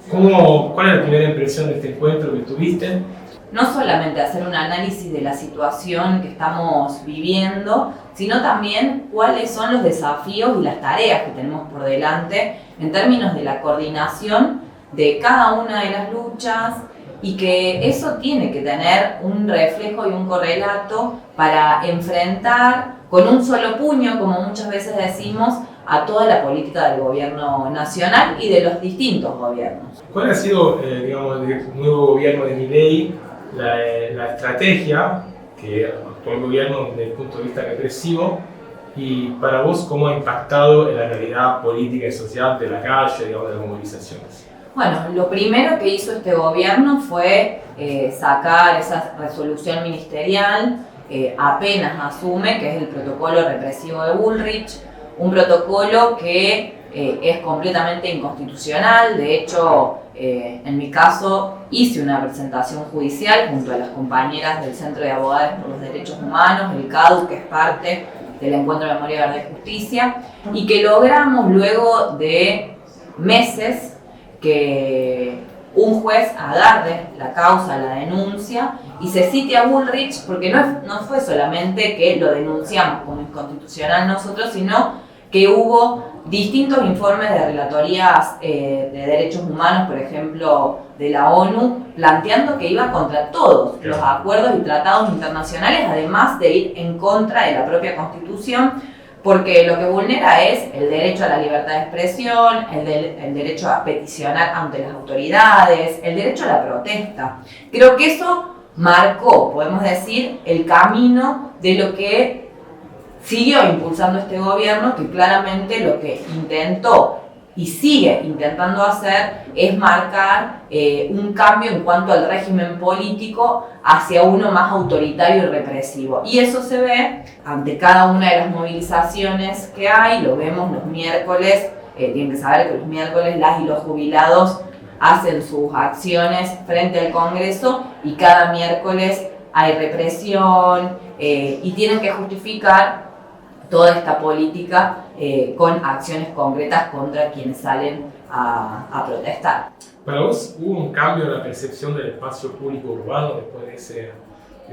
¿Cuál es la primera impresión de este encuentro que tuviste? No solamente hacer un análisis de la situación que estamos viviendo, sino también cuáles son los desafíos y las tareas que tenemos por delante en términos de la coordinación de cada una de las luchas, y que eso tiene que tener un reflejo y un correlato para enfrentar con un solo puño, como muchas veces decimos, a toda la política del gobierno nacional y de los distintos gobiernos. ¿Cuál ha sido, digamos, del nuevo gobierno de Milei, la estrategia que actuó el gobierno desde el punto de vista represivo, y para vos cómo ha impactado en la realidad política y social de la calle, digamos, de las movilizaciones? Bueno, lo primero que hizo este gobierno fue sacar esa resolución ministerial, apenas asume, que es el protocolo represivo de Bullrich, un protocolo que es completamente inconstitucional. De hecho, en mi caso hice una presentación judicial junto a las compañeras del Centro de Abogados por los Derechos Humanos, el CADU, que es parte del Encuentro de Memoria, Verdad y Justicia, y que logramos luego de meses que un juez agarre la causa, la denuncia, y se cite a Bullrich, porque no fue solamente que lo denunciamos como inconstitucional nosotros, sino que hubo distintos informes de relatorías de derechos humanos, por ejemplo, de la ONU, planteando que iba contra todos los acuerdos y tratados internacionales, además de ir en contra de la propia Constitución, porque lo que vulnera es el derecho a la libertad de expresión, el derecho a peticionar ante las autoridades, el derecho a la protesta. Creo que eso marcó, podemos decir, el camino de lo que siguió impulsando este gobierno, que claramente lo que intentó y sigue intentando hacer es marcar un cambio en cuanto al régimen político hacia uno más autoritario y represivo. Y eso se ve ante cada una de las movilizaciones que hay, lo vemos los miércoles, tienen que saber que los miércoles las y los jubilados hacen sus acciones frente al Congreso, y cada miércoles hay represión y tienen que justificar toda esta política con acciones concretas contra quienes salen a protestar. ¿Para vos hubo un cambio en la percepción del espacio público urbano después de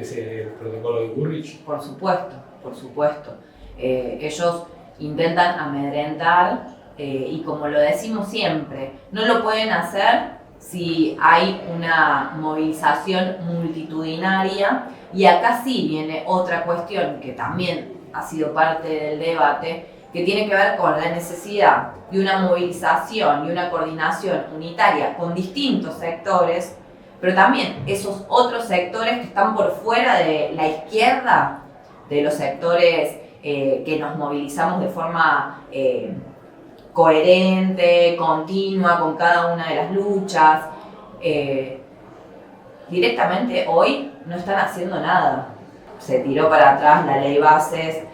ese protocolo de Bullrich? Por supuesto, por supuesto. Ellos intentan amedrentar y, como lo decimos siempre, no lo pueden hacer si hay una movilización multitudinaria. Y acá sí viene otra cuestión que también ha sido parte del debate, que tiene que ver con la necesidad de una movilización y una coordinación unitaria con distintos sectores, pero también esos otros sectores que están por fuera de la izquierda, de los sectores que nos movilizamos de forma coherente, continua, con cada una de las luchas. Directamente hoy no están haciendo nada. Se tiró para atrás la ley Bases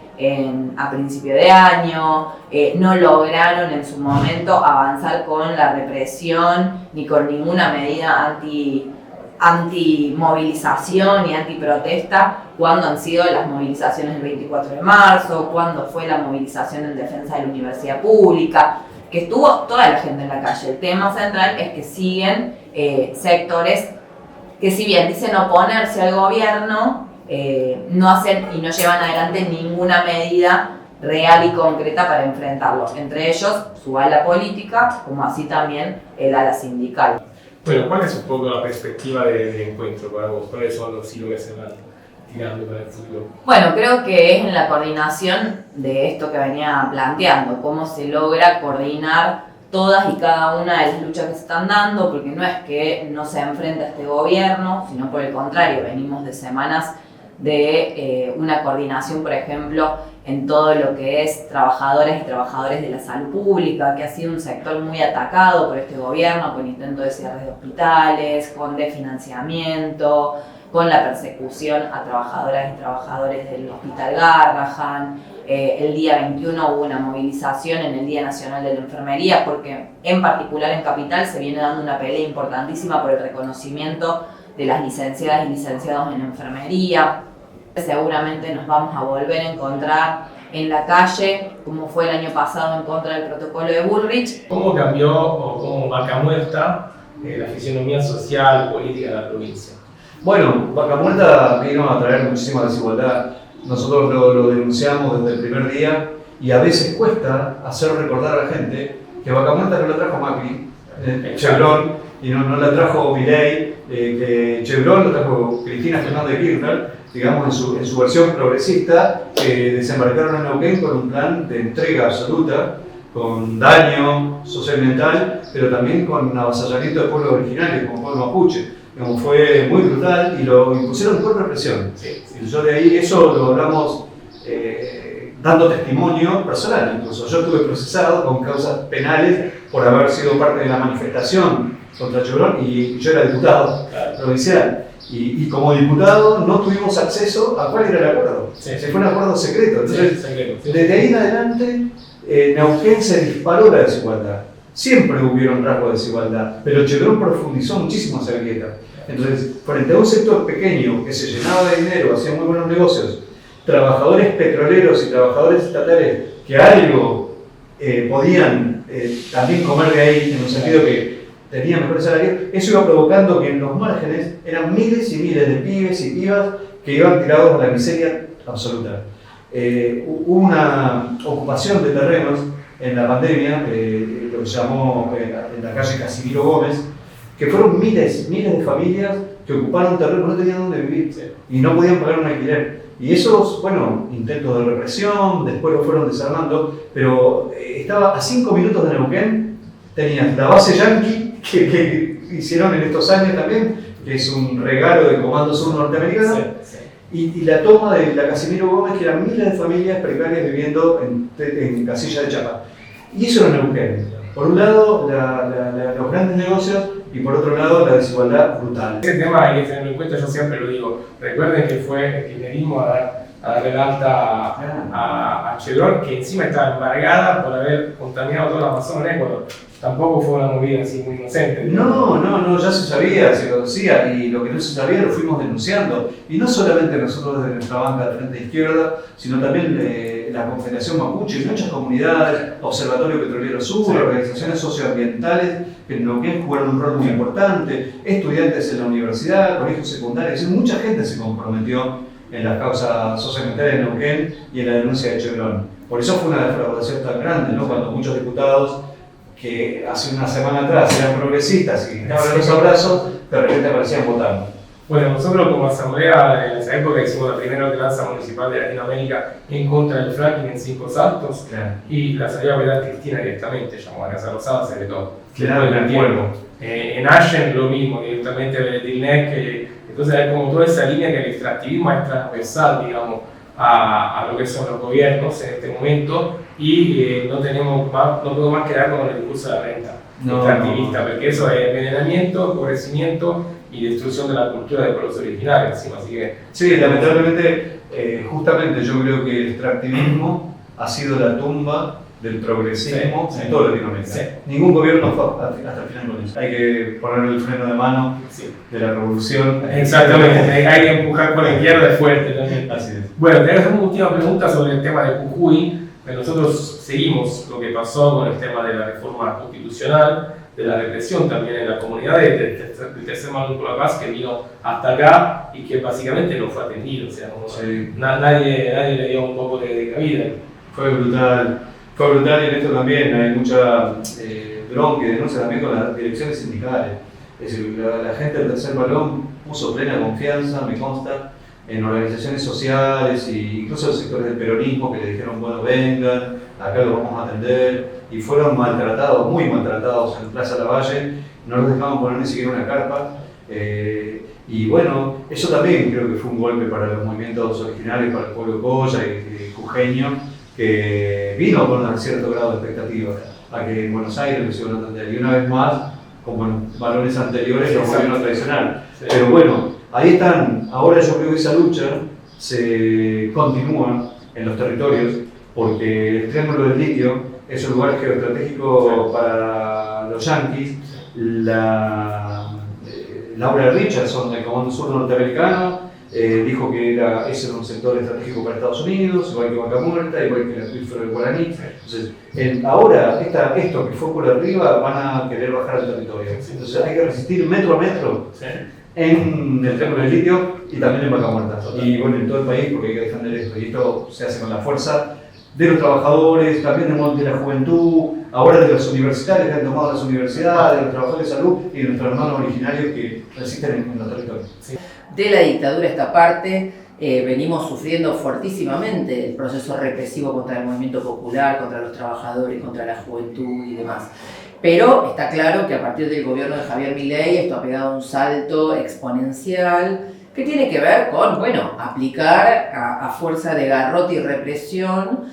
a principio de año, no lograron en su momento avanzar con la represión ni con ninguna medida anti-movilización y anti-protesta cuando han sido las movilizaciones del 24 de marzo, cuando fue la movilización en defensa de la universidad pública, que estuvo toda la gente en la calle. El tema central es que siguen sectores que, si bien dicen oponerse al gobierno, no hacen y no llevan adelante ninguna medida real y concreta para enfrentarlo. Entre ellos, su ala política, como así también el ala sindical. Bueno, ¿cuál es un poco la perspectiva del encuentro para vos? ¿Cuáles son los hilos que se van tirando para el futuro? Bueno, creo que es en la coordinación de esto que venía planteando, cómo se logra coordinar todas y cada una de las luchas que se están dando, porque no es que no se enfrenta a este gobierno, sino por el contrario, venimos de semanas de una coordinación, por ejemplo, en todo lo que es trabajadoras y trabajadores de la salud pública, que ha sido un sector muy atacado por este gobierno, con intentos de cierre de hospitales, con desfinanciamiento, con la persecución a trabajadoras y trabajadores del Hospital Garrahan. El día 21 hubo una movilización en el Día Nacional de la Enfermería, porque en particular en Capital se viene dando una pelea importantísima por el reconocimiento de las licenciadas y licenciados en enfermería. Seguramente nos vamos a volver a encontrar en la calle, como fue el año pasado en contra del protocolo de Bullrich. ¿Cómo cambió o cómo Vaca Muerta la fisionomía social, política de la provincia. Bueno, Vaca Muerta vino a traer muchísima desigualdad. Nosotros lo denunciamos desde el primer día y a veces cuesta hacer recordar a la gente que Vaca Muerta no la trajo Macri, Chevron, y no la trajo Milei, que Chevron lo trajo Cristina Fernández de Kirchner, digamos en su versión progresista, que desembarcaron en Neuquén con un plan de entrega absoluta, con daño socioambiental, pero también con avasallamiento de pueblos originarios, como pueblo mapuche. Digamos, fue muy brutal y lo impusieron por represión. Sí. Y yo de ahí eso lo hablamos dando testimonio personal, incluso. Yo estuve procesado con causas penales por haber sido parte de la manifestación contra Chevron y yo era diputado provincial. Y como diputado no tuvimos acceso a cuál era el acuerdo. Sí. Se fue un acuerdo secreto. Entonces, secreto, sí. desde ahí en adelante, Neuquén se disparó la desigualdad. Siempre hubieron rasgos de desigualdad, pero Chevron profundizó muchísimo esa grieta. Entonces, frente a un sector pequeño que se llenaba de dinero, hacía muy buenos negocios, trabajadores petroleros y trabajadores estatales que algo podían también comer de ahí, en un sentido que tenían mejores salarios, eso iba provocando que en los márgenes eran miles y miles de pibes y pibas que iban tirados a la miseria absoluta. Hubo una ocupación de terrenos en la pandemia, lo que se llamó en la calle Casimiro Gómez, que fueron miles de familias que ocuparon terreno, no tenían dónde vivir y no podían pagar un alquiler. Y esos, bueno, intentos de represión, después lo fueron desarmando, pero estaba a 5 minutos de Neuquén, tenías la base yanqui que hicieron en estos años también, que es un regalo del Comando Sur norteamericano, y la toma de la Casimiro Gómez, que eran miles de familias precarias viviendo en casillas de chapa. Y eso era Neuquén. Por un lado, los grandes negocios, y por otro lado, la desigualdad brutal. Ese tema hay que tenerlo en cuenta, yo siempre lo digo. Recuerden que fue el kirchnerismo a darle el alta a Chevron, que encima estaba embargada por haber contaminado toda la Amazonia en Ecuador. Tampoco fue una movida así muy inocente. No, ya se sabía, se conocía, y lo que no se sabía lo fuimos denunciando. Y no solamente nosotros desde nuestra banca de Frente Izquierda, sino también la Confederación Mapuche y muchas comunidades, Observatorio Petrolero Sur, organizaciones socioambientales que en Neuquén jugaron un rol muy importante, estudiantes en la universidad, colegios secundarios, mucha gente se comprometió en las causas socioambientales de Neuquén y en la denuncia de Chevron. Por eso fue una defraudación tan grande, ¿no? Cuando muchos diputados que hace una semana atrás eran progresistas y daban los abrazos, de repente aparecían votando. Bueno, nosotros como asamblea en esa época hicimos la primera ordenanza municipal de Latinoamérica en contra del fracking en Cinco Saltos, y la salió a vetar Cristina directamente, llamó a Casa Rosada, se vetó. Claro, en el pueblo. En Allen lo mismo, directamente Benetilnet, entonces hay como toda esa línea que el extractivismo es transversal, digamos, a lo que son los gobiernos en este momento, y no podemos más quedarnos con el discurso de la renta extractivista, porque eso es envenenamiento, empobrecimiento y destrucción de la cultura de pueblos originarios. Así que, sí, lamentablemente, justamente yo creo que el extractivismo ha sido la tumba del progresismo en toda Latinoamérica. Ningún gobierno fue hasta el final con eso. Hay que poner el freno de mano de la revolución. Exactamente, hay que empujar por la izquierda fuerte también. Así es. Bueno, te hago una última pregunta sobre el tema de Jujuy. Nosotros seguimos lo que pasó con el tema de la reforma constitucional, de la represión también en la comunidad del tercer mandato de la paz, que vino hasta acá y que básicamente no fue atendido. O sea, nadie le dio un poco de cabida. Fue brutal y en esto también hay mucha bronca y denuncia también con las direcciones sindicales. Es decir, la gente del tercer balón puso plena confianza, me consta, en organizaciones sociales e incluso los sectores del peronismo que le dijeron, bueno, vengan, acá los vamos a atender, y fueron maltratados, muy maltratados en Plaza Lavalle, no los dejaban poner ni siquiera una carpa. Y bueno, eso también creo que fue un golpe para los movimientos originarios, para el pueblo Coya y jujeño, que vino con un cierto grado de expectativa a que en Buenos Aires lo hicieron atender. Y una vez más, como en valores anteriores, los gobiernos tradicionales. Pero bueno, ahí están. Ahora yo creo que esa lucha se continúa en los territorios, porque el Triángulo del Litio es un lugar geoestratégico para los yanquis. Laura Richardson del Comando Sur norteamericano dijo que ese era un sector estratégico para Estados Unidos, igual que Vaca Muerta, igual que el acuífero del Guaraní. Entonces, ahora esto que fue por arriba van a querer bajar al territorio. Entonces hay que resistir metro a metro en el Triángulo del Litio y también en Vaca Muerta. Y bueno, en todo el país, porque hay que defender esto. Y esto se hace con la fuerza de los trabajadores, también de la juventud, ahora de los universitarios que han tomado las universidades, de los trabajadores de salud y de nuestros hermanos originarios que resisten en los territorios. De la dictadura esta parte, venimos sufriendo fuertísimamente el proceso represivo contra el movimiento popular, contra los trabajadores, contra la juventud y demás. Pero está claro que a partir del gobierno de Javier Milei esto ha pegado un salto exponencial que tiene que ver con, bueno, aplicar a fuerza de garrote y represión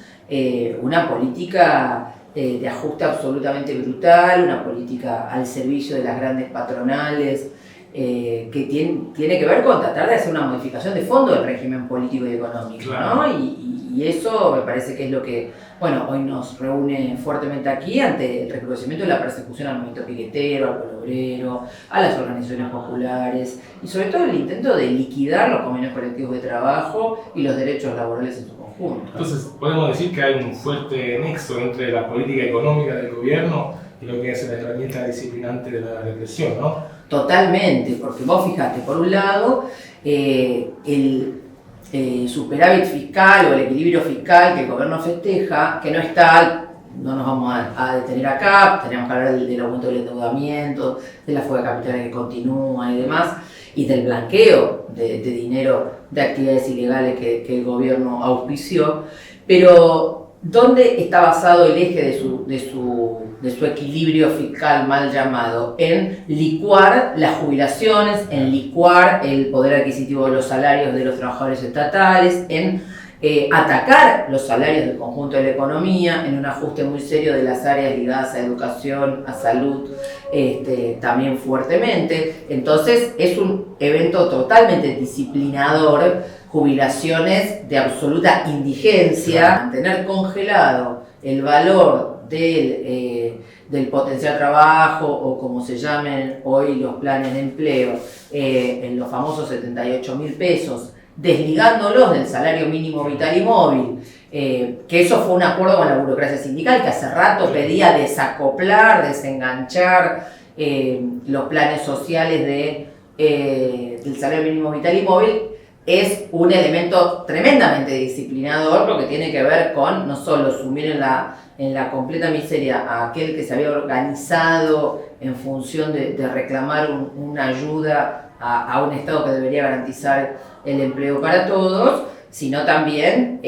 una política de ajuste absolutamente brutal, una política al servicio de las grandes patronales, que tiene que ver con tratar de hacer una modificación de fondo del régimen político y económico, claro, ¿no? Y eso me parece que es lo que, bueno, hoy nos reúne fuertemente aquí ante el recrudecimiento de la persecución al movimiento piquetero, al pueblo obrero, a las organizaciones populares y sobre todo el intento de liquidar los convenios colectivos de trabajo y los derechos laborales en su conjunto. Entonces, podemos decir que hay un fuerte nexo entre la política económica del gobierno y lo que es la herramienta disciplinante de la represión, ¿no? Totalmente, porque vos fijate, por un lado, el superávit fiscal o el equilibrio fiscal que el gobierno festeja, que no está, no nos vamos a detener acá, tenemos que hablar del aumento del endeudamiento, de la fuga de capitales que continúa y demás, y del blanqueo de dinero de actividades ilegales que el gobierno auspició, pero ¿dónde está basado el eje de su equilibrio fiscal mal llamado? En licuar las jubilaciones, en licuar el poder adquisitivo de los salarios de los trabajadores estatales, en atacar los salarios del conjunto de la economía, en un ajuste muy serio de las áreas ligadas a educación, a salud, también fuertemente. Entonces es un evento totalmente disciplinador, jubilaciones de absoluta indigencia, mantener congelado el valor del potencial trabajo o como se llamen hoy los planes de empleo, en los famosos 78.000 pesos, desligándolos del salario mínimo vital y móvil, que eso fue un acuerdo con la burocracia sindical que hace rato pedía desacoplar, desenganchar los planes sociales del salario mínimo vital y móvil. Es un elemento tremendamente disciplinador porque tiene que ver con no solo sumir en la completa miseria a aquel que se había organizado en función de reclamar una ayuda a un Estado que debería garantizar el empleo para todos, sino también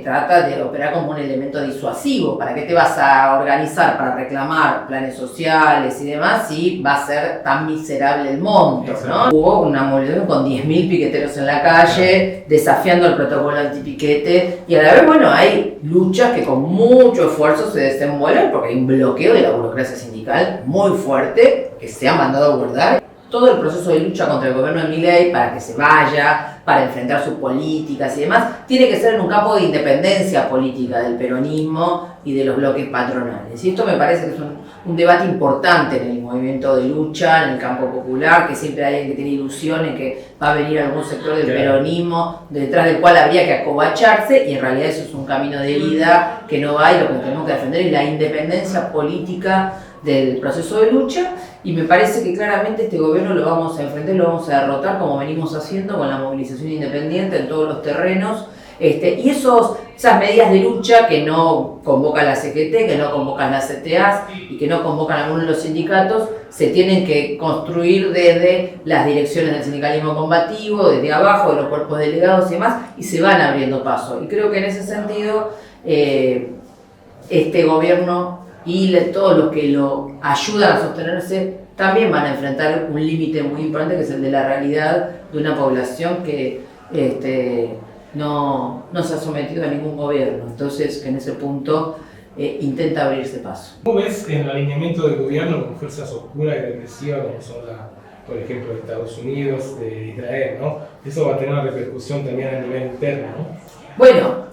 trata de operar como un elemento disuasivo. ¿Para qué te vas a organizar para reclamar planes sociales y demás si va a ser tan miserable el monto, ¿no? Hubo una movilización con 10.000 piqueteros en la calle, desafiando el protocolo antipiquete, y a la vez, bueno, hay luchas que con mucho esfuerzo se desenvuelven porque hay un bloqueo de la burocracia sindical muy fuerte que se ha mandado a guardar. Todo el proceso de lucha contra el gobierno de Milei para que se vaya, para enfrentar sus políticas y demás, tiene que ser en un campo de independencia política del peronismo y de los bloques patronales. Y esto me parece que es un debate importante en el movimiento de lucha, en el campo popular, que siempre hay alguien que tiene ilusiones que va a venir algún sector del peronismo detrás del cual habría que acobacharse, y en realidad eso es un camino de ida que no va, y lo que tenemos que defender es la independencia política del proceso de lucha, y me parece que claramente este gobierno lo vamos a enfrentar, lo vamos a derrotar como venimos haciendo con la movilización independiente en todos los terrenos, y esas medidas de lucha que no convoca la CGT, que no convocan las CTAs y que no convocan algunos de los sindicatos, se tienen que construir desde las direcciones del sindicalismo combativo, desde abajo, de los cuerpos delegados y demás, y se van abriendo paso. Y creo que en ese sentido este gobierno y todos los que lo ayudan a sostenerse también van a enfrentar un límite muy importante, que es el de la realidad de una población que no se ha sometido a ningún gobierno. Entonces, en ese punto, intenta abrirse paso. ¿Cómo ves en el alineamiento del gobierno con fuerzas oscuras y represivas como son, por ejemplo, de Estados Unidos, de Israel, ¿no? Eso va a tener una repercusión también a nivel interno, ¿no? Bueno,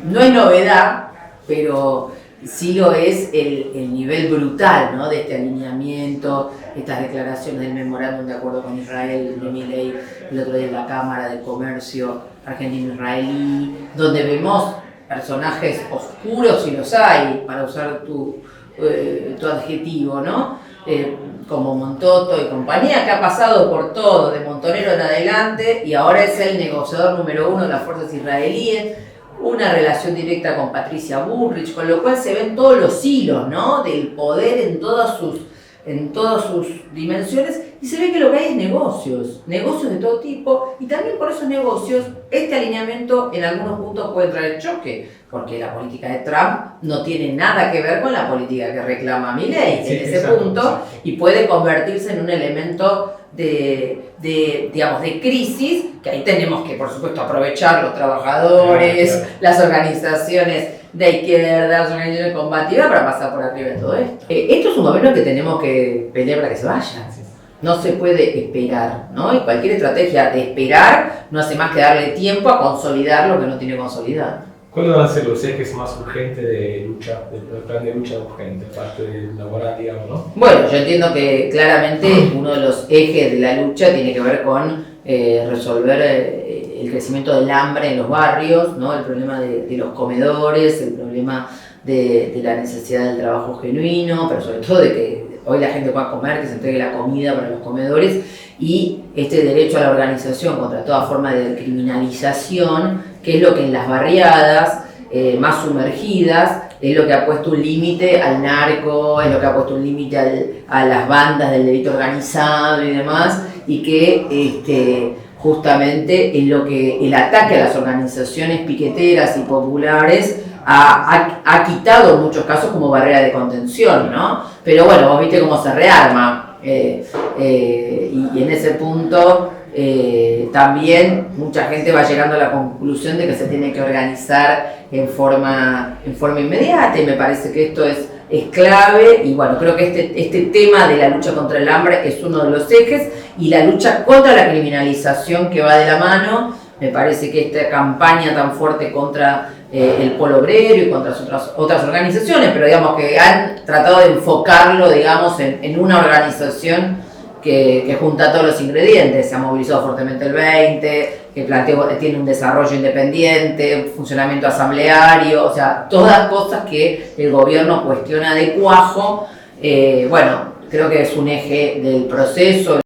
no es novedad, pero sí lo es el nivel brutal, ¿no?, de este alineamiento, estas declaraciones del memorándum de acuerdo con Israel, de Milei, el otro día en la Cámara de Comercio argentino-israelí, donde vemos personajes oscuros, y los hay, para usar tu adjetivo, ¿no? Como Montoto y compañía, que ha pasado por todo, de Montonero en adelante, y ahora es el negociador número 1 de las fuerzas israelíes, una relación directa con Patricia Bullrich, con lo cual se ven todos los hilos, ¿no?, del poder en todas sus dimensiones, y se ve que lo que hay es negocios de todo tipo, y también por esos negocios este alineamiento en algunos puntos puede traer choque, porque la política de Trump no tiene nada que ver con la política que reclama Milei en ese punto, y puede convertirse en un elemento de crisis, que ahí tenemos que, por supuesto, aprovechar los trabajadores, las organizaciones de izquierda, las organizaciones combativas, para pasar por arriba de todo esto. Esto es un gobierno que tenemos que pelear para que se vaya. No se puede esperar, ¿no? Y cualquier estrategia de esperar no hace más que darle tiempo a consolidar lo que no tiene consolidado. ¿Cuáles van a ser los ejes más urgentes de lucha, del plan de lucha urgente, parte del laboral, digamos, ¿no? Bueno, yo entiendo que claramente uno de los ejes de la lucha tiene que ver con resolver el crecimiento del hambre en los barrios, ¿no? El problema de los comedores, el problema de la necesidad del trabajo genuino, pero sobre todo de que hoy la gente pueda comer, que se entregue la comida para los comedores, y este derecho a la organización contra toda forma de criminalización, que es lo que en las barriadas más sumergidas es lo que ha puesto un límite al narco, es lo que ha puesto un límite a las bandas del delito organizado y demás, y que justamente es lo que el ataque a las organizaciones piqueteras y populares ha quitado en muchos casos como barrera de contención, ¿no? Pero bueno, vos viste cómo se rearma, y en ese punto también mucha gente va llegando a la conclusión de que se tiene que organizar en forma inmediata, y me parece que esto es clave, y bueno, creo que este tema de la lucha contra el hambre es uno de los ejes, y la lucha contra la criminalización que va de la mano. Me parece que esta campaña tan fuerte contra el Polo Obrero y contra otras organizaciones, pero digamos que han tratado de enfocarlo, digamos, en una organización que junta todos los ingredientes. Se ha movilizado fuertemente el 20, que tiene un desarrollo independiente, un funcionamiento asambleario, o sea, todas cosas que el gobierno cuestiona de cuajo. Bueno, creo que es un eje del proceso.